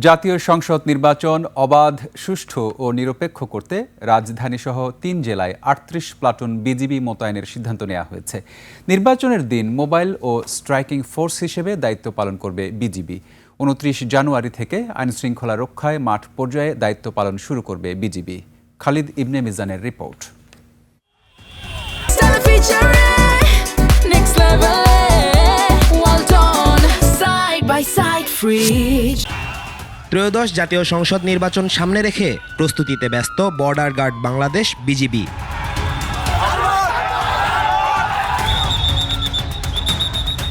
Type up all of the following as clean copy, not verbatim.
জাতীয় সংসদ নির্বাচন অবাধ, সুষ্ঠু ও নিরপেক্ষ করতে রাজধানীসহ ৩ জেলায় ৩৮ প্লাটুন বিজিবি মোতায়েনের সিদ্ধান্ত নেওয়া হয়েছে। নির্বাচনের দিন মোবাইল ও স্ট্রাইকিং ফোর্স হিসেবে দায়িত্ব পালন করবে বিজিবি। ২৯ জানুয়ারি থেকে আইনশৃঙ্খলা রক্ষায় মাঠ পর্যায়ে দায়িত্ব পালন শুরু করবে বিজিবি। খালিদ ইবনে মিজানের রিপোর্ট। ত্রয়োদশ জাতীয় সংসদ নির্বাচন সামনে রেখে প্রস্তুতিতে ব্যস্ত বর্ডার গার্ড বাংলাদেশ বিজিবি।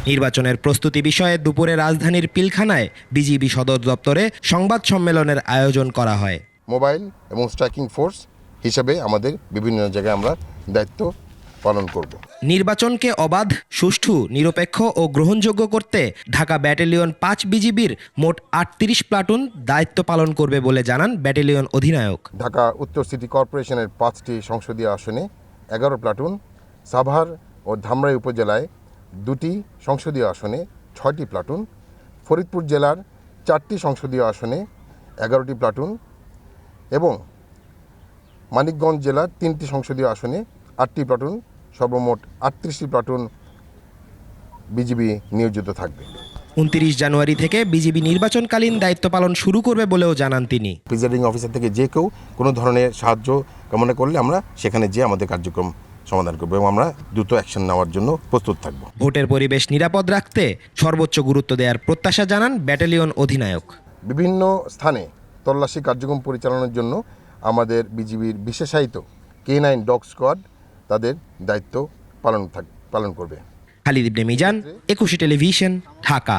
নির্বাচনের প্রস্তুতি বিষয়ে দুপুরে রাজধানীর পিলখানায় বিজিবি সদর দপ্তরে সংবাদ সম্মেলনের আয়োজন করা হয়। মোবাইল এবং স্ট্রাইকিং ফোর্স হিসেবে আমাদের বিভিন্ন জায়গায় আমরা দায়িত্ব পালন করব। নির্বাচনকে অবাধ, সুষ্ঠু, নিরপেক্ষ ও গ্রহণযোগ্য করতে ঢাকা ব্যাটালিয়ন ৫ বিজিবির মোট ৩৮ প্লাটুন দায়িত্ব পালন করবে বলে জানান ব্যাটালিয়ন অধিনায়ক। ঢাকা উত্তর সিটি কর্পোরেশনের ৫টি সংসদীয় আসনে ১১ প্লাটুন, সাভার ও ধামরাই উপজেলায় ২টি সংসদীয় আসনে ৬টি প্লাটুন, ফরিদপুর জেলার ৪টি সংসদীয় আসনে ১১টি প্লাটুন এবং মানিকগঞ্জ জেলার ৩টি সংসদীয় আসনে ৮টি প্লাটুন, সর্বমোট ৩৮টি প্লাটুন বিজিবি নিয়োজিত থাকবে। ২৯ জানুয়ারি থেকে বিজিবি নির্বাচনকালীন দায়িত্ব পালন শুরু করবে বলেও জানান তিনি। প্রিজাইডিং অফিসার থেকে যে কেউ কোনো ধরনের সাহায্য কামনা করলে আমরা সেখানে যেয়ে আমাদের কার্যক্রম সমাধান করবো এবং আমরা দ্রুত অ্যাকশন নেওয়ার জন্য প্রস্তুত থাকব। ভোটের পরিবেশ নিরাপদ রাখতে সর্বোচ্চ গুরুত্ব দেওয়ার প্রত্যাশা জানান ব্যাটালিয়ন অধিনায়ক। বিভিন্ন স্থানে তল্লাশি কার্যক্রম পরিচালনার জন্য আমাদের বিজিবির বিশেষায়িত K9 ডগ স্কোয়াড তাদের দায়িত্ব পালন করবে। খালিদ ইবনে মিজান, ২১ টেলিভিশন, ঢাকা।